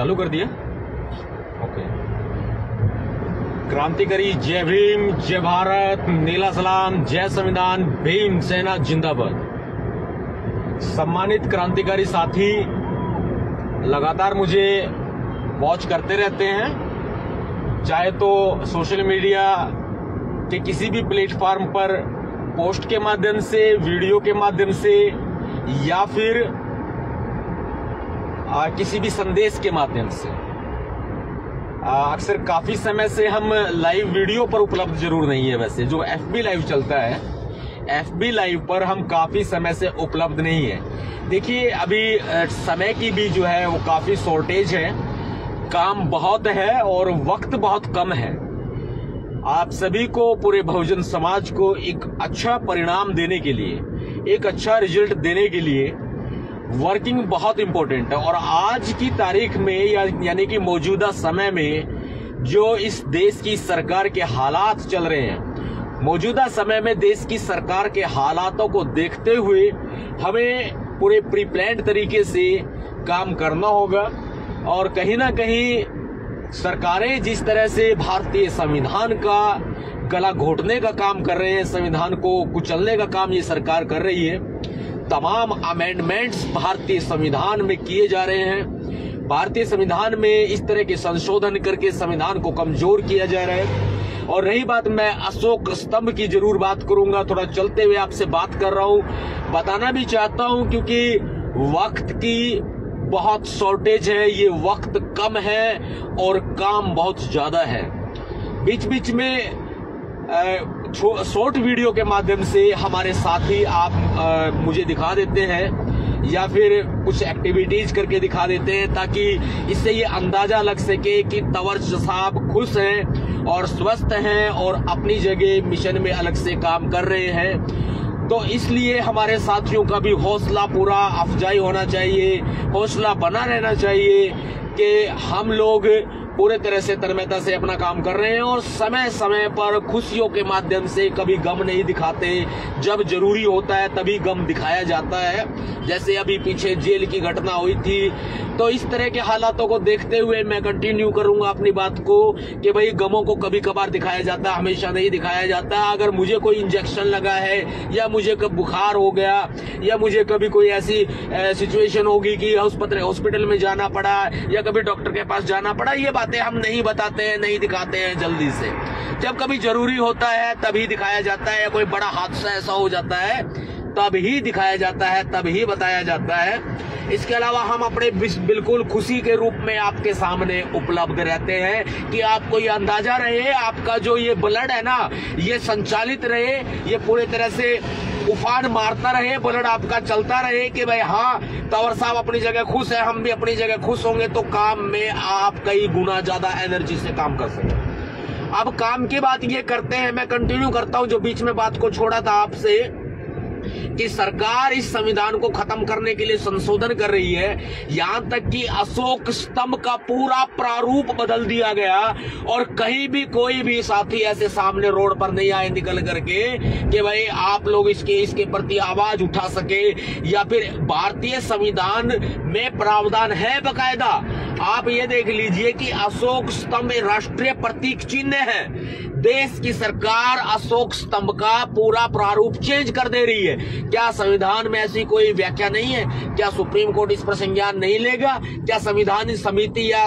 चालू कर दिया। ओके। क्रांतिकारी जय भीम, जय भारत, नीला सलाम, जय संविधान, भीम सेना जिंदाबाद। सम्मानित क्रांतिकारी साथी लगातार मुझे वॉच करते रहते हैं, चाहे तो सोशल मीडिया के किसी भी प्लेटफॉर्म पर पोस्ट के माध्यम से, वीडियो के माध्यम से, या फिर किसी भी संदेश के माध्यम से। अक्सर काफी समय से हम लाइव वीडियो पर उपलब्ध जरूर नहीं है, वैसे जो FB लाइव चलता है, FB लाइव पर हम काफी समय से उपलब्ध नहीं है। देखिए अभी समय की भी जो है वो काफी शॉर्टेज है, काम बहुत है और वक्त बहुत कम है। आप सभी को, पूरे बहुजन समाज को एक अच्छा परिणाम देने के लिए, एक अच्छा रिजल्ट देने के लिए वर्किंग बहुत इंपॉर्टेंट है। और आज की तारीख में यानी कि मौजूदा समय में जो इस देश की सरकार के हालात चल रहे हैं, मौजूदा समय में देश की सरकार के हालातों को देखते हुए हमें पूरे प्री प्लान्ड तरीके से काम करना होगा। और कहीं ना कहीं सरकारें जिस तरह से भारतीय संविधान का गला घोटने का काम कर रहे हैं, संविधान को कुचलने का काम ये सरकार कर रही है, तमाम अमेंडमेंट्स भारतीय संविधान में किए जा रहे हैं, भारतीय संविधान में इस तरह के संशोधन करके संविधान को कमजोर किया जा रहा है। और रही बात, मैं अशोक स्तंभ की जरूर बात करूंगा, थोड़ा चलते हुए आपसे बात कर रहा हूं, बताना भी चाहता हूं क्योंकि वक्त की बहुत शॉर्टेज है, ये वक्त कम है और काम बहुत ज्यादा है। बीच बीच में शॉर्ट वीडियो के माध्यम से हमारे साथी आप मुझे दिखा देते हैं या फिर कुछ एक्टिविटीज करके दिखा देते हैं, ताकि इससे ये अंदाजा लग सके कि तंवर साहब खुश हैं और स्वस्थ हैं और अपनी जगह मिशन में अलग से काम कर रहे हैं। तो इसलिए हमारे साथियों का भी हौसला पूरा अफजाई होना चाहिए, हौसला बना रहना चाहिए कि हम लोग पूरे तरह से तन्मयता से अपना काम कर रहे हैं और समय समय पर खुशियों के माध्यम से कभी गम नहीं दिखाते। जब जरूरी होता है तभी गम दिखाया जाता है, जैसे अभी पीछे जेल की घटना हुई थी। तो इस तरह के हालातों को देखते हुए मैं कंटिन्यू करूंगा अपनी बात को कि भाई गमों को कभी कभार दिखाया जाता है, हमेशा नहीं दिखाया जाता। अगर मुझे कोई इंजेक्शन लगा है या मुझे कब बुखार हो गया या मुझे कभी कोई ऐसी सिचुएशन होगी कि हॉस्पिटल में जाना पड़ा या कभी डॉक्टर के पास जाना पड़ा, ये बातें हम नहीं बताते हैं, नहीं दिखाते हैं जल्दी से। जब कभी जरूरी होता है तभी दिखाया जाता है, या कोई बड़ा हादसा ऐसा हो जाता है तब ही दिखाया जाता है, तब ही बताया जाता है। इसके अलावा हम अपने बिल्कुल खुशी के रूप में आपके सामने उपलब्ध रहते हैं कि आपको ये अंदाजा रहे, आपका जो ये ब्लड है ना, ये संचालित रहे, ये पूरे तरह से उफान मारता रहे, ब्लड आपका चलता रहे कि भाई हाँ, तंवर साहब अपनी जगह खुश है, हम भी अपनी जगह खुश होंगे, तो काम में आप कई गुना ज्यादा एनर्जी से काम कर सकें। अब काम की बात ये करते हैं, मैं कंटिन्यू करता हूं जो बीच में बात को छोड़ा था आपसे, कि सरकार इस संविधान को खत्म करने के लिए संशोधन कर रही है। यहां तक कि अशोक स्तंभ का पूरा प्रारूप बदल दिया गया और कहीं भी कोई भी साथी ऐसे सामने रोड पर नहीं आए निकल करके कि भाई आप लोग इसके प्रति आवाज उठा सके। या फिर भारतीय संविधान में प्रावधान है बकायदा, आप ये देख लीजिए कि अशोक स्तंभ राष्ट्रीय प्रतीक चिन्ह है। देश की सरकार अशोक स्तंभ का पूरा प्रारूप चेंज कर दे रही है। क्या संविधान में ऐसी कोई व्याख्या नहीं है? क्या सुप्रीम कोर्ट इस पर संज्ञान नहीं लेगा? क्या संविधान समिति या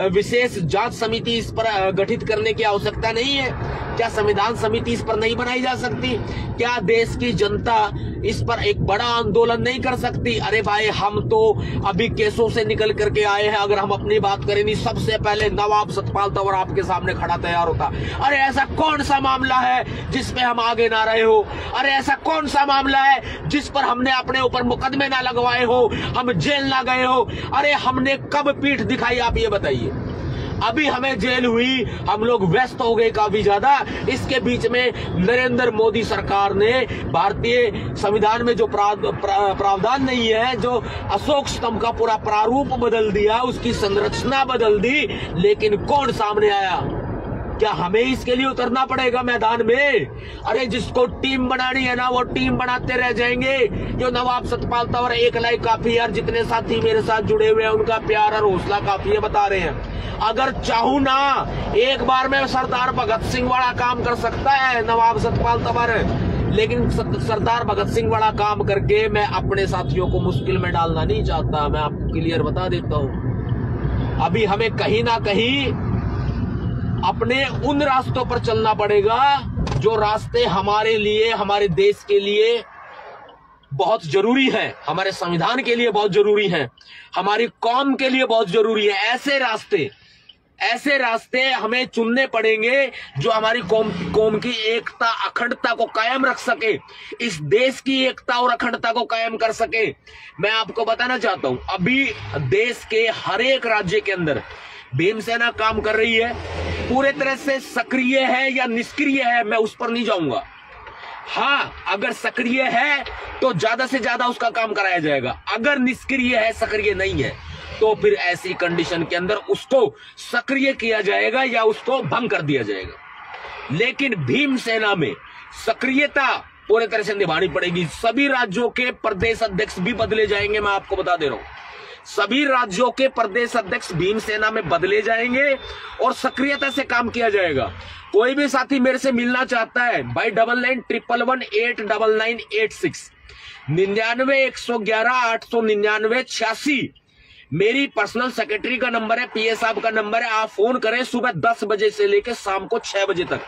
विशेष जांच समिति इस पर गठित करने की आवश्यकता नहीं है? क्या संविधान समिति इस पर नहीं बनाई जा सकती? क्या देश की जनता इस पर एक बड़ा आंदोलन नहीं कर सकती? अरे भाई, हम तो अभी केसों से निकल करके आए हैं। अगर हम अपनी बात करें, नहीं, सबसे पहले नवाब सतपाल तंवर आपके सामने खड़ा तैयार होता। अरे ऐसा कौन सा मामला है जिसपे हम आगे ना रहे हो? अरे ऐसा कौन सा मामला है जिस पर हमने अपने ऊपर मुकदमे ना लगवाए हो, हम जेल ना गए हो? अरे हमने कब पीठ दिखाई, आप ये बताइए। अभी हमें जेल हुई, हम लोग व्यस्त हो गए काफी ज्यादा। इसके बीच में नरेंद्र मोदी सरकार ने भारतीय संविधान में जो प्रावधान नहीं है, जो अशोक स्तंभ का पूरा प्रारूप बदल दिया, उसकी संरचना बदल दी, लेकिन कौन सामने आया? क्या हमें इसके लिए उतरना पड़ेगा मैदान में? अरे जिसको टीम बनानी है ना वो टीम बनाते रह जाएंगे। जो नवाब सतपाल तंवर एक लाइक काफी यार, जितने साथी मेरे साथ जुड़े हुए हैं उनका प्यार और हौसला काफी है बता रहे हैं। अगर चाहूं ना एक बार में सरदार भगत सिंह वाला काम कर सकता है नवाब सतपाल तंवर, लेकिन सरदार भगत सिंह वाला काम करके मैं अपने साथियों को मुश्किल में डालना नहीं चाहता। मैं आपको क्लियर बता देता हूं, अभी हमें कहीं ना कहीं अपने उन रास्तों पर चलना पड़ेगा जो रास्ते हमारे लिए, हमारे देश के लिए बहुत जरूरी है, हमारे संविधान के लिए बहुत जरूरी है, हमारी कौम के लिए बहुत जरूरी है। ऐसे रास्ते हमें चुनने पड़ेंगे जो हमारी कौम की एकता अखंडता को कायम रख सके, इस देश की एकता और अखंडता को कायम कर सके। मैं आपको बताना चाहता हूं, अभी देश के हर एक राज्य के अंदर भीमसेना काम कर रही है। पूरे तरह से सक्रिय है या निष्क्रिय है मैं उस पर नहीं जाऊंगा। हाँ, अगर सक्रिय है तो ज्यादा से ज्यादा उसका काम कराया जाएगा, अगर निष्क्रिय है, सक्रिय नहीं है, तो फिर ऐसी कंडीशन के अंदर उसको सक्रिय किया जाएगा या उसको भंग कर दिया जाएगा। लेकिन भीमसेना में सक्रियता पूरी तरह से निभानी पड़ेगी। सभी राज्यों के प्रदेश अध्यक्ष भी बदले जाएंगे, मैं आपको बता दे रहा हूं। सभी राज्यों के प्रदेश अध्यक्ष भीमसेना में बदले जाएंगे और सक्रियता से काम किया जाएगा। कोई भी साथी मेरे से मिलना चाहता है भाई 9911189986 9911189986 मेरी पर्सनल सेक्रेटरी का नंबर है, पीए साहब का नंबर है। आप फोन करें सुबह 10 बजे से लेकर शाम को 6 बजे तक।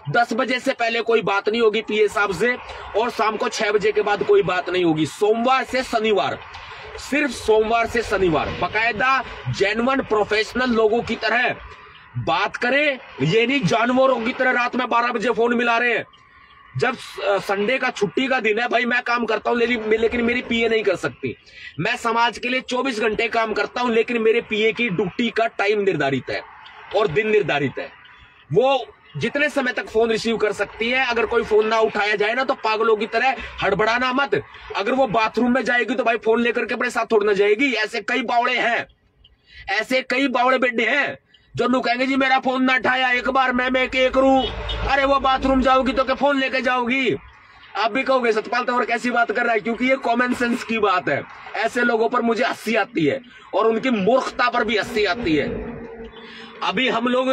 10 बजे से पहले कोई बात नहीं होगी पीए साहब से, और शाम को 6 बजे के बाद कोई बात नहीं होगी। सोमवार से शनिवार, सिर्फ सोमवार से शनिवार बाकायदा जेन्युइन प्रोफेशनल लोगों की तरह बात करें। ये नहीं जानवरों की तरह रात में 12 बजे फोन मिला रहे हैं। जब संडे का छुट्टी का दिन है भाई मैं काम करता हूं, लेकिन मेरी पीए नहीं कर सकती। मैं समाज के लिए 24 घंटे काम करता हूं, लेकिन मेरे पीए की ड्यूटी का टाइम निर्धारित है और दिन निर्धारित है। वो जितने समय तक फोन रिसीव कर सकती है। अगर कोई फोन ना उठाया जाए ना तो पागलों की तरह हड़बड़ाना मत। अगर वो बाथरूम में जाएगी तो भाई फोन लेकर के अपने साथ थोड़ी ना जाएगी। ऐसे कई बावड़े हैं, ऐसे कई बावड़े बेटे हैं जो नु कहेंगे जी मेरा फोन ना उठाया, एक बार मैं क्या करूं। अरे वो बाथरूम जाओगी तो क्या फोन लेके जाओगी? आप भी कहोगे सतपाल तंवर कैसी बात कर रहा है, क्योंकि ये कॉमन सेंस की बात है। ऐसे लोगों पर मुझे हंसी आती है और उनकी मूर्खता पर भी हंसी आती है। अभी हम लोग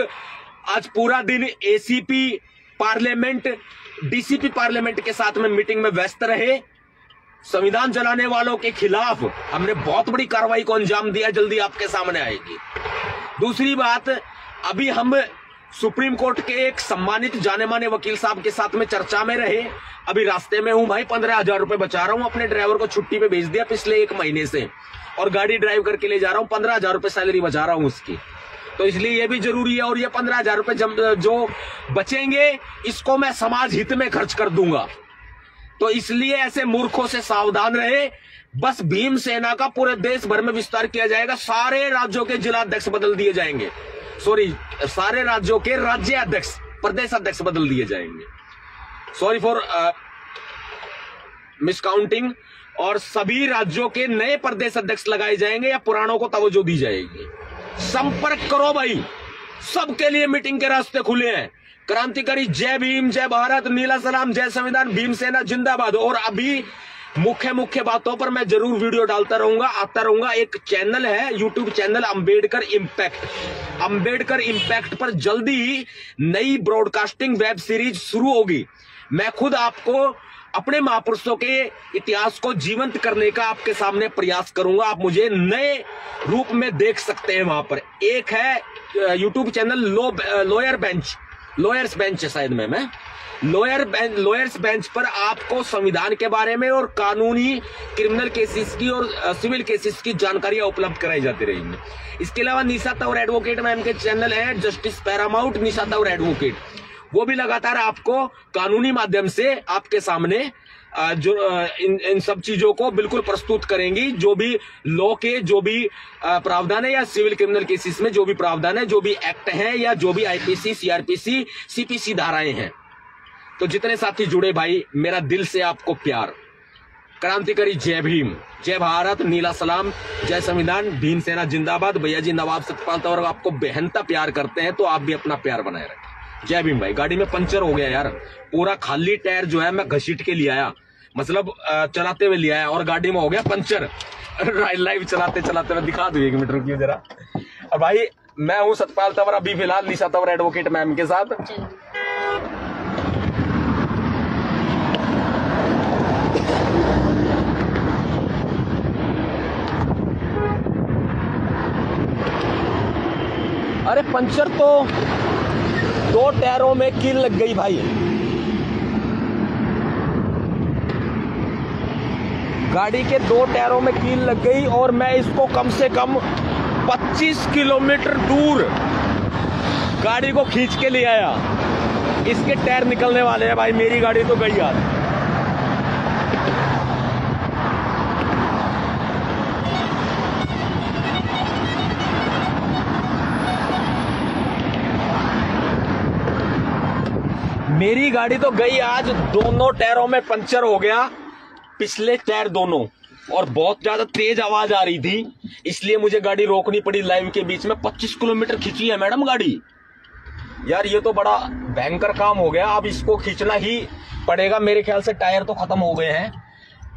आज पूरा दिन एसीपी पार्लियामेंट, डीसीपी पार्लियामेंट के साथ में मीटिंग में व्यस्त रहे। संविधान जलाने वालों के खिलाफ हमने बहुत बड़ी कार्रवाई को अंजाम दिया, जल्दी आपके सामने आएगी। दूसरी बात, अभी हम सुप्रीम कोर्ट के एक सम्मानित जाने माने वकील साहब के साथ में चर्चा में रहे। अभी रास्ते में हूं भाई, 15,000 रुपए बचा रहा हूं। अपने ड्राइवर को छुट्टी पे भेज दिया पिछले 1 महीने से और गाड़ी ड्राइव करके ले जा रहा हूं। 15,000 रुपए सैलरी बचा रहा हूं उसकी, तो इसलिए ये भी जरूरी है। और ये 15,000 रुपए जो बचेंगे इसको मैं समाज हित में खर्च कर दूंगा। तो इसलिए ऐसे मूर्खों से सावधान रहे। बस भीमसेना का पूरे देश भर में विस्तार किया जाएगा। सारे राज्यों के जिला अध्यक्ष बदल दिए जाएंगे, सारे राज्यों के राज्य अध्यक्ष, प्रदेश अध्यक्ष बदल दिए जाएंगे। Sorry for miscounting. और सभी राज्यों के नए प्रदेश अध्यक्ष लगाए जाएंगे या पुरानों को तवज्जो दी जाएगी। संपर्क करो भाई, सबके लिए मीटिंग के रास्ते खुले हैं। क्रांतिकारी जय भीम, जय भारत, नीला सलाम, जय संविधान, भीमसेना जिंदाबाद। और अभी मुख्य बातों पर मैं जरूर वीडियो डालता रहूंगा, आता रहूंगा। एक चैनल है, YouTube channel Ambedkar impact. Ambedkar impact पर जल्दी ही नई ब्रॉडकास्टिंग वेब सीरीज शुरू होगी। मैं खुद आपको अपने महापुरुषों के इतिहास को जीवंत करने का आपके सामने प्रयास करूंगा। आप मुझे नए रूप में देख सकते हैं वहां पर। एक है यूट्यूब चैनल लोयर्स बेंच है शायद मैं लोयर्स बेंच पर आपको संविधान के बारे में और कानूनी क्रिमिनल केसेस की और सिविल केसेस की जानकारियां उपलब्ध कराई जाती रहेंगी। इसके अलावा निशा तंवर एडवोकेट मैम के चैनल है जस्टिस पैरामाउंट निशा तंवर एडवोकेट, वो भी लगातार आपको कानूनी माध्यम से आपके सामने जो इन सब चीजों को बिल्कुल प्रस्तुत करेंगी। जो भी लॉ के जो भी प्रावधान है या सिविल क्रिमिनल केसेस में जो भी प्रावधान है, जो भी एक्ट है या जो भी आईपीसी, सीआरपीसी, सीपीसी धाराएं हैं। तो जितने साथी जुड़े भाई, मेरा दिल से आपको प्यार। क्रांतिकारी जय भीम, जय भारत, नीला सलाम, जय संविधान, भीमसेना जिंदाबाद। भैया जी नवाब सतपाल तंवर आपको बेहनता प्यार करते हैं, तो आप भी अपना प्यार बनाए रखें। जय भीम भाई। गाड़ी में पंचर हो गया यार, पूरा खाली टायर जो है मैं घसीट के ले आया, मतलब चलाते हुए ले आया और गाड़ी में हो गया पंचर। लाइव चलाते चलाते मैं दिखा दूं 1 मिनट रुकिए जरा। और भाई मैं हूँ सतपाल तंवर, अभी फिलहाल निशा तंवर एडवोकेट मैम के साथ। अरे पंचर तो 2 टायरों में कील लग गई भाई। गाड़ी के 2 टायरों में कील लग गई और मैं इसको कम से कम 25 किलोमीटर दूर गाड़ी को खींच के ले आया। इसके टायर निकलने वाले हैं भाई, मेरी गाड़ी तो गई यार। मेरी गाड़ी तो गई आज, दोनों टायरों में पंचर हो गया, पिछले टायर दोनों, और बहुत ज्यादा तेज आवाज आ रही थी, इसलिए मुझे गाड़ी रोकनी पड़ी लाइव के बीच में। 25 किलोमीटर खींची है मैडम गाड़ी यार, ये तो बड़ा भयंकर काम हो गया। अब इसको खींचना ही पड़ेगा, मेरे ख्याल से टायर तो खत्म हो गए हैं,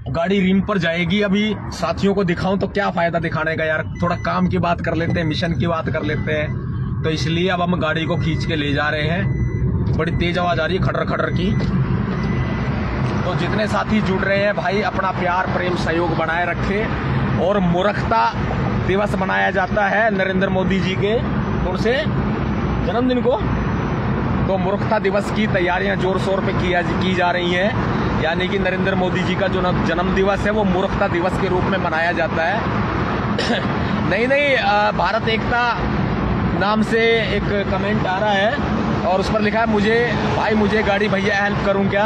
गाड़ी रिम पर जाएगी। अभी साथियों को दिखाऊं तो क्या फायदा दिखाने का यार, थोड़ा काम की बात कर लेते हैं, मिशन की बात कर लेते हैं। तो इसलिए अब हम गाड़ी को खींच के ले जा रहे हैं। बड़ी तेज आवाज आ रही है खटर खटर की। तो जितने साथी जुड़ रहे हैं भाई, अपना प्यार प्रेम सहयोग बनाए रखें। और मूर्खता दिवस मनाया जाता है नरेंद्र मोदी जी के कौन से जन्मदिन को, तो मूर्खता दिवस की तैयारियां जोर शोर पे की जा रही हैं। यानी कि नरेंद्र मोदी जी का जो जन्म दिवस है वो मूर्खता दिवस के रूप में मनाया जाता है। नहीं, भारत एकता नाम से एक कमेंट आ रहा है और उस पर लिखा है मुझे गाड़ी भैया हेल्प करूं क्या।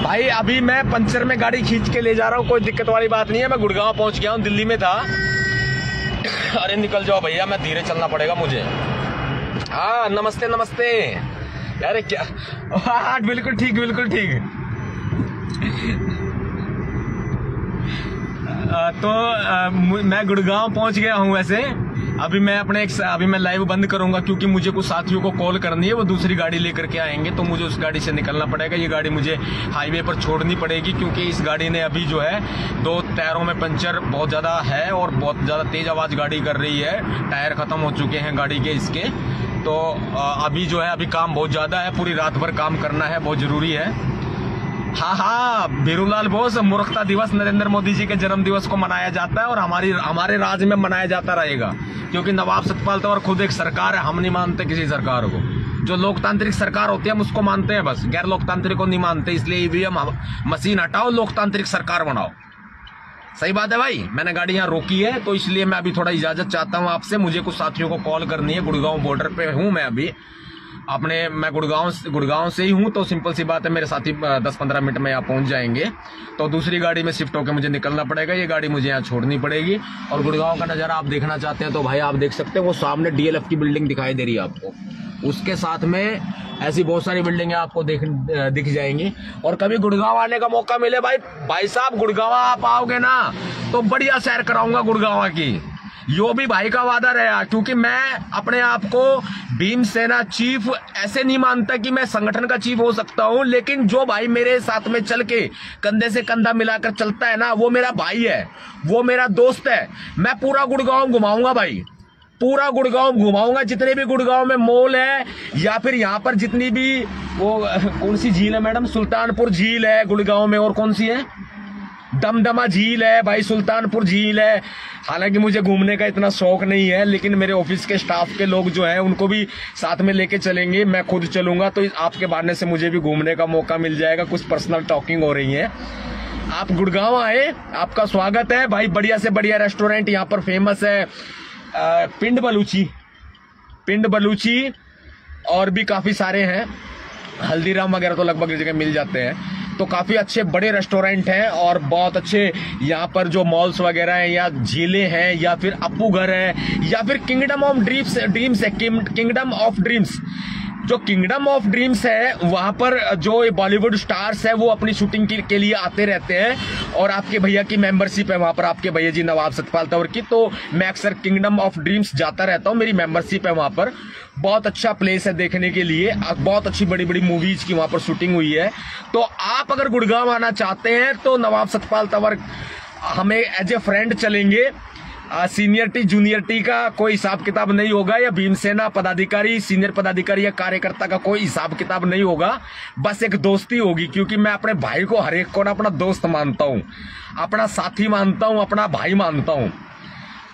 भाई अभी मैं पंचर में गाड़ी खींच के ले जा रहा हूँ, कोई दिक्कत वाली बात नहीं है। मैं गुड़गांव पहुंच गया हूँ, दिल्ली में था। अरे निकल जाओ भैया, मैं धीरे चलना पड़ेगा मुझे। हाँ नमस्ते नमस्ते। अरे क्या, हाँ बिल्कुल ठीक बिल्कुल ठीक। मैं गुड़गांव पहुंच गया हूँ वैसे। अभी मैं लाइव बंद करूंगा क्योंकि मुझे कुछ साथियों को कॉल करनी है, वो दूसरी गाड़ी लेकर के आएंगे, तो मुझे उस गाड़ी से निकलना पड़ेगा। ये गाड़ी मुझे हाईवे पर छोड़नी पड़ेगी क्योंकि इस गाड़ी ने अभी जो है 2 टायरों में पंचर बहुत ज़्यादा है और बहुत ज़्यादा तेज आवाज़ गाड़ी कर रही है। टायर ख़त्म हो चुके हैं गाड़ी के इसके। तो अभी जो है अभी काम बहुत ज़्यादा है, पूरी रात भर काम करना है, बहुत ज़रूरी है। हाँ भीरूलाल बोस, मूर्खता दिवस नरेंद्र मोदी जी के जन्म दिवस को मनाया जाता है और हमारे राज्य में मनाया जाता रहेगा क्योंकि नवाब सतपाल तंवर खुद एक सरकार है। हम नहीं मानते किसी सरकार को, जो लोकतांत्रिक सरकार होती है हम उसको मानते हैं बस, गैर लोकतांत्रिक को नहीं मानते। इसलिए ईवीएम मशीन हटाओ, लोकतांत्रिक सरकार बनाओ। सही बात है भाई। मैंने गाड़ी यहाँ रोकी है तो इसलिए मैं अभी थोड़ा इजाजत चाहता हूँ आपसे, मुझे कुछ साथियों को कॉल करनी है। गुड़गांव बॉर्डर पे हूँ मैं अभी, मैं गुड़गांव से ही हूँ, तो सिंपल सी बात है मेरे साथी 10-15 मिनट में यहाँ पहुँच जाएंगे। तो दूसरी गाड़ी में शिफ्ट होकर मुझे निकलना पड़ेगा, ये गाड़ी मुझे यहाँ छोड़नी पड़ेगी। और गुड़गांव का नज़ारा आप देखना चाहते हैं तो भाई आप देख सकते हैं, वो सामने डीएलएफ की बिल्डिंग दिखाई दे रही है आपको, उसके साथ में ऐसी बहुत सारी बिल्डिंगें आपको दिख जाएंगी। और कभी गुड़गांव आने का मौका मिले भाई साहब, गुड़गांव आप आओगे ना तो बढ़िया सैर कराऊंगा गुड़गांव की, यो भी भाई का वादा रहा। क्योंकि मैं अपने आप को भीम सेना चीफ ऐसे नहीं मानता कि मैं संगठन का चीफ हो सकता हूं, लेकिन जो भाई मेरे साथ में चल के कंधे से कंधा मिलाकर चलता है ना, वो मेरा भाई है, वो मेरा दोस्त है। मैं पूरा गुड़गांव घुमाऊंगा भाई, पूरा गुड़गांव घुमाऊंगा। जितने भी गुड़गांव में मॉल है या फिर यहाँ पर जितनी भी वो कौन सी झील है मैडम, सुल्तानपुर झील है गुड़गांव में, और कौन सी है, दमदमा झील है भाई, सुल्तानपुर झील है। हालांकि मुझे घूमने का इतना शौक नहीं है, लेकिन मेरे ऑफिस के स्टाफ के लोग जो हैं उनको भी साथ में लेके चलेंगे, मैं खुद चलूंगा, तो आपके बहाने से मुझे भी घूमने का मौका मिल जाएगा। कुछ पर्सनल टॉकिंग हो रही है। आप गुड़गांव आए, आपका स्वागत है भाई। बढ़िया से बढ़िया रेस्टोरेंट यहाँ पर फेमस है, पिंड बलूची और भी काफी सारे हैं, हल्दीराम वगैरह तो लगभग जगह मिल जाते हैं। तो काफी अच्छे बड़े रेस्टोरेंट हैं और बहुत अच्छे यहाँ पर जो मॉल्स वगैरह हैं या झीलें हैं या फिर अप्पू घर है या फिर किंगडम ऑफ ड्रीम्स है, किंगडम ऑफ ड्रीम्स जो किंगडम ऑफ ड्रीम्स है वहां पर जो बॉलीवुड स्टार्स है वो अपनी शूटिंग के लिए आते रहते हैं और आपके भैया की मेंबरशिप है वहां पर, आपके भैया जी नवाब सतपाल तंवर की, तो मैं अक्सर किंगडम ऑफ ड्रीम्स जाता रहता हूं, मेरी मेंबरशिप है वहां पर। बहुत अच्छा प्लेस है देखने के लिए, बहुत अच्छी बड़ी बड़ी मूवीज की वहां पर शूटिंग हुई है। तो आप अगर गुड़गांव आना चाहते हैं तो नवाब सतपाल तंवर हमें एज ए फ्रेंड चलेंगे। सीनियर टी जूनियर टी का कोई हिसाब किताब नहीं होगा, या भीमसेना पदाधिकारी सीनियर पदाधिकारी या कार्यकर्ता का कोई हिसाब किताब नहीं होगा, बस एक दोस्ती होगी। क्योंकि मैं अपने भाई को हर एक को ना अपना दोस्त मानता हूं, अपना साथी मानता हूं, अपना भाई मानता हूं।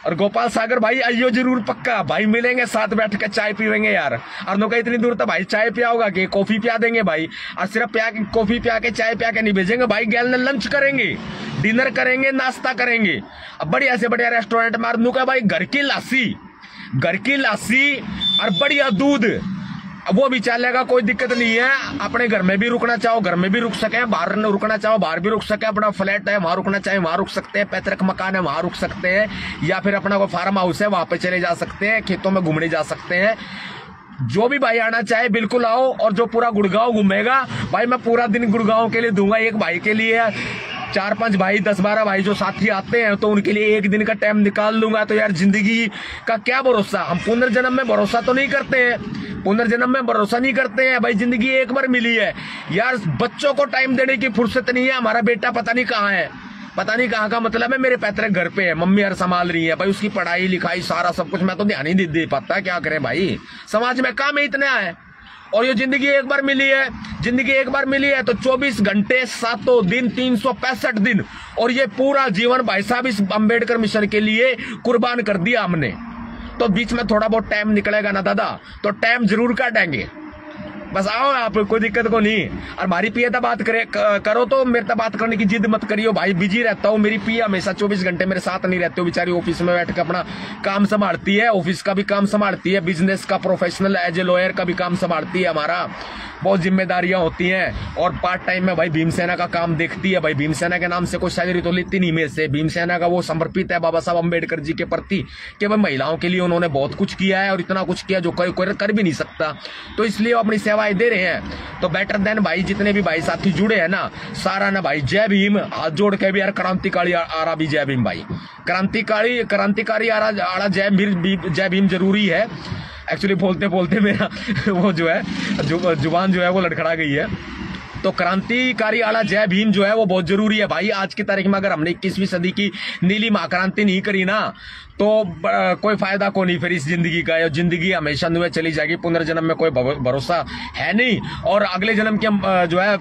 और गोपाल सागर भाई आइयो जरूर, पक्का भाई मिलेंगे, साथ बैठ के चाय पीवेंगे यार। और नो का इतनी दूर तो भाई चाय पियाओगा कि कॉफी पिया देंगे भाई, और सिर्फ कॉफी पिया के चाय पिया के नहीं भेजेंगे भाई, गैल ने लंच करेंगे, डिनर करेंगे, नाश्ता करेंगे। अब बढ़िया से बढ़िया रेस्टोरेंट में नु का भाई घर की लासी और बढ़िया दूध वो भी चलेगा, कोई दिक्कत नहीं है। अपने घर में भी रुकना चाहो घर में भी रुक सके, बाहर रुकना चाहो बाहर भी रुक सके, अपना फ्लैट है वहां रुकना चाहे वहां रुक सकते हैं, पैतृक मकान है वहां रुक सकते हैं, या फिर अपना कोई फार्म हाउस है वहां पे चले जा सकते हैं, खेतों में घूमने जा सकते हैं। जो भी भाई आना चाहे बिल्कुल आओ। और जो पूरा गुड़गांव घूमेगा भाई, मैं पूरा दिन गुड़गांव के लिए दूंगा। एक भाई के लिए 4-5 भाई 10-12 भाई जो साथी आते हैं तो उनके लिए एक दिन का टाइम निकाल लूंगा। तो यार जिंदगी का क्या भरोसा, हम पुनर्जन्म में भरोसा तो नहीं करते हैं, पुनर्जन्म में भरोसा नहीं करते हैं भाई। जिंदगी एक बार मिली है यार, बच्चों को टाइम देने की फुर्सत नहीं है। हमारा बेटा पता नहीं कहाँ है, पता नहीं कहाँ का मतलब है, मेरे पैतृक घर पे है, मम्मी यार संभाल रही है भाई, उसकी पढ़ाई लिखाई सारा सब कुछ मैं तो ध्यान ही नहीं दे पाता। क्या करें भाई, समाज में काम है इतना है। और ये जिंदगी एक बार मिली है, जिंदगी एक बार मिली है तो 24 घंटे 7 दिन 365 दिन, और ये पूरा जीवन भाई साहब इस अंबेडकर मिशन के लिए कुर्बान कर दिया हमने। तो बीच में थोड़ा बहुत टाइम निकलेगा ना दादा, तो टाइम जरूर काटेंगे। बस आओ आप, कोई दिक्कत को नहीं। और हमारी पिया तो बात करो तो मेरे तो बात करने की जिद मत करियो भाई, बिजी रहता हूँ। मेरी पिया हमेशा 24 घंटे मेरे साथ नहीं रहते हो, बेचारी ऑफिस में बैठ के अपना काम संभालती है, ऑफिस का भी काम संभालती है, बिजनेस का प्रोफेशनल एज ए लॉयर का भी काम संभालती है। हमारा बहुत जिम्मेदारियां होती हैं, और पार्ट टाइम में भाई भीमसेना का काम देखती है। भाई भीमसेना के नाम से कोई सैलरी तो लेती नहीं मेरे से, भीमसेना का वो समर्पित है बाबा साहब अम्बेडकर जी के प्रति कि भाई महिलाओं के लिए उन्होंने बहुत कुछ किया है, और इतना कुछ किया जो कोई कर भी नहीं सकता। तो इसलिए वो अपनी सेवाएं दे रहे हैं। तो बेटर देन भाई जितने भी भाई साथी जुड़े हैं ना, सारा ना भाई जय भीम, हाथ जोड़ के भी यार क्रांतिकारी आरा भी जय भीम भाई, क्रांतिकारी आरा जय भीम जरूरी है। एक्चुअली बोलते बोलते मेरा वो जो है जुबान जो है वो लड़खड़ा गई है। तो क्रांतिकारी आला जय भीम जो है वो बहुत जरूरी है भाई। आज की तारीख में अगर हमने 21वीं सदी की नीली महाक्रांति नहीं करी ना, तो कोई फायदा को नहीं फिर इस जिंदगी का। जिंदगी हमेशा नुए चली जाएगी, पुनर्जन्म में कोई भरोसा है नहीं, और अगले जन्म की हम जो है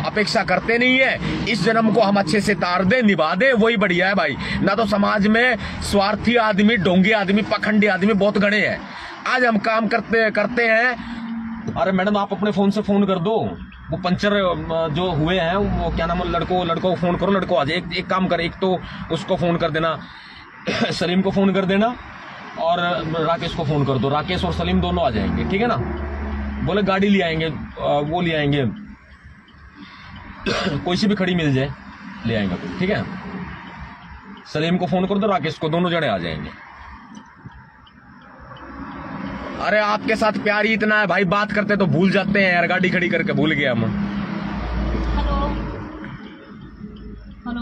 अपेक्षा करते नहीं है। इस जन्म को हम अच्छे से तार दें, निभा दें, वही बढ़िया है भाई। ना तो समाज में स्वार्थी आदमी, ढोंगी आदमी, पाखंडी आदमी बहुत गड़े हैं। आज हम काम करते हैं। अरे मैडम आप अपने फोन से फोन कर दो, वो पंचर जो हुए हैं वो क्या नाम है, लड़कों को फोन करो, लड़कों आ जाए। एक काम कर, एक तो उसको फोन कर देना, सलीम को फोन कर देना, और राकेश को फोन कर दो। राकेश और सलीम दोनों आ जाएंगे, ठीक है ना। बोले गाड़ी ले आएंगे, वो ले आएंगे, कोई सी भी खड़ी मिल जाए ले आएंगे, ठीक है। सलीम को फोन कर दो, राकेश को, दोनों जने आ जाएंगे। अरे आपके साथ प्यार ही इतना है भाई, बात करते तो भूल जाते हैं यार, गाड़ी खड़ी करके भूल गया हम। हेलो हेलो,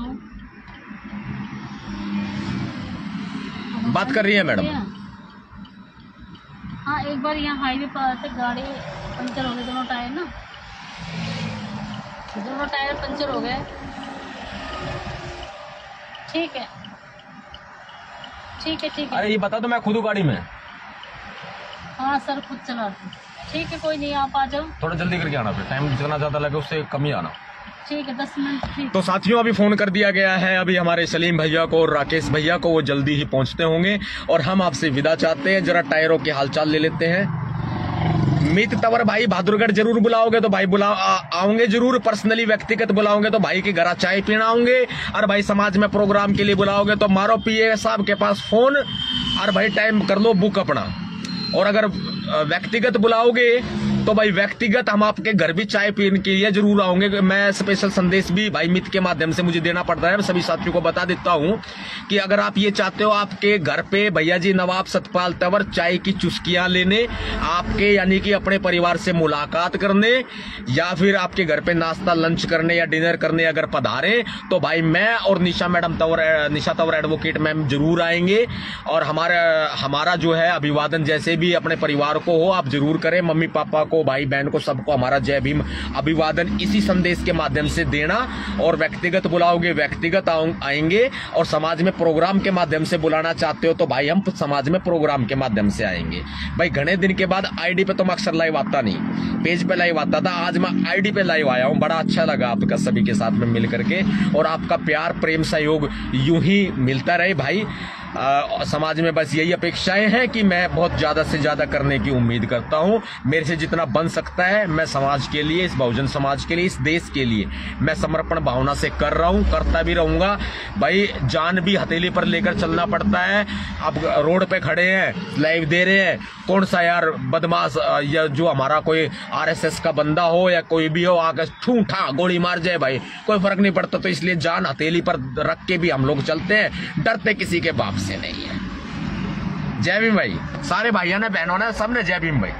बात कर रही है मैडम। हाँ एक बार यहाँ हाईवे पर आते गाड़ी पंचर हो गए, दोनों टायर ना, दोनों टायर पंचर हो गए। ठीक है ठीक है ठीक है। अरे ये बता दो, मैं खुद हूँ गाड़ी में। हाँ सर खुद चलाते। ठीक है कोई नहीं, आप आ जाओ। थोड़ा जल्दी करके आना, फिर टाइम जितना ज्यादा लगे उससे कम ही आना। ठीक है 10 मिनट। ठीक। तो साथियों अभी फोन कर दिया गया है अभी हमारे सलीम भैया को और राकेश भैया को, वो जल्दी ही पहुंचते होंगे, और हम आपसे विदा चाहते हैं। जरा टायरों के हालचाल ले लेते हैं। मीत तंवर भाई बहादुरगढ़ जरूर बुलाओगे तो भाई आऊंगे जरूर, पर्सनली व्यक्तिगत बुलाओगे तो भाई के घर चाय पीना आऊंगे, और भाई समाज में प्रोग्राम के लिए बुलाओगे तो मारो पीए साहब के पास फोन, और भाई टाइम कर लो बुक अपना। और अगर व्यक्तिगत बुलाओगे तो भाई व्यक्तिगत हम आपके घर भी चाय पीने के लिए जरूर आऊंगे। मैं स्पेशल संदेश भी भाई मित के माध्यम से मुझे देना पड़ता है, सभी साथियों को बता देता हूं कि अगर आप ये चाहते हो आपके घर पे भैया जी नवाब सतपाल तंवर चाय की चुस्कियां लेने, आपके यानी कि अपने परिवार से मुलाकात करने, या फिर आपके घर पे नाश्ता लंच करने या डिनर करने अगर पधारे, तो भाई मैं और निशा तंवर एडवोकेट मैम जरूर आएंगे। और हमारा जो है अभिवादन जैसे भी अपने परिवार को हो आप जरूर करें, मम्मी पापा को, भाई बहन को, सबको हमारा जय भीम अभिवादन इसी संदेश के माध्यम से देना। और व्यक्तिगत बुलाओगे व्यक्तिगत आएंगे, और समाज में प्रोग्राम के माध्यम से बुलाना चाहते हो तो भाई हम समाज में प्रोग्राम के माध्यम से आएंगे। भाई घने दिन के बाद आईडी पे तो मैं अक्सर लाइव आता नहीं, पेज पे लाइव आता था, आज मैं आईडी पे लाइव आया हूं। बड़ा अच्छा लगा आपका सभी के साथ में मिल करके, और आपका प्यार प्रेम सहयोग यूं ही मिलता रहे भाई। समाज में बस यही अपेक्षाएं हैं कि मैं बहुत ज्यादा से ज्यादा करने की उम्मीद करता हूं। मेरे से जितना बन सकता है मैं समाज के लिए, इस बहुजन समाज के लिए, इस देश के लिए मैं समर्पण भावना से कर रहा हूं, करता भी रहूंगा। भाई जान भी हथेली पर लेकर चलना पड़ता है। अब रोड पे खड़े हैं, लाइव दे रहे हैं, कौन सा यार बदमाश या जो हमारा कोई आरएसएस का बंदा हो या कोई भी हो आकर ठू ठा गोली मार जाए, भाई कोई फर्क नहीं पड़ता। तो इसलिए जान हथेली पर रख के भी हम लोग चलते हैं, डरते किसी के बाप से नहीं है। जय भीम भाई, सारे भाइयों ने बहनों ने सबने जय भीम भाई।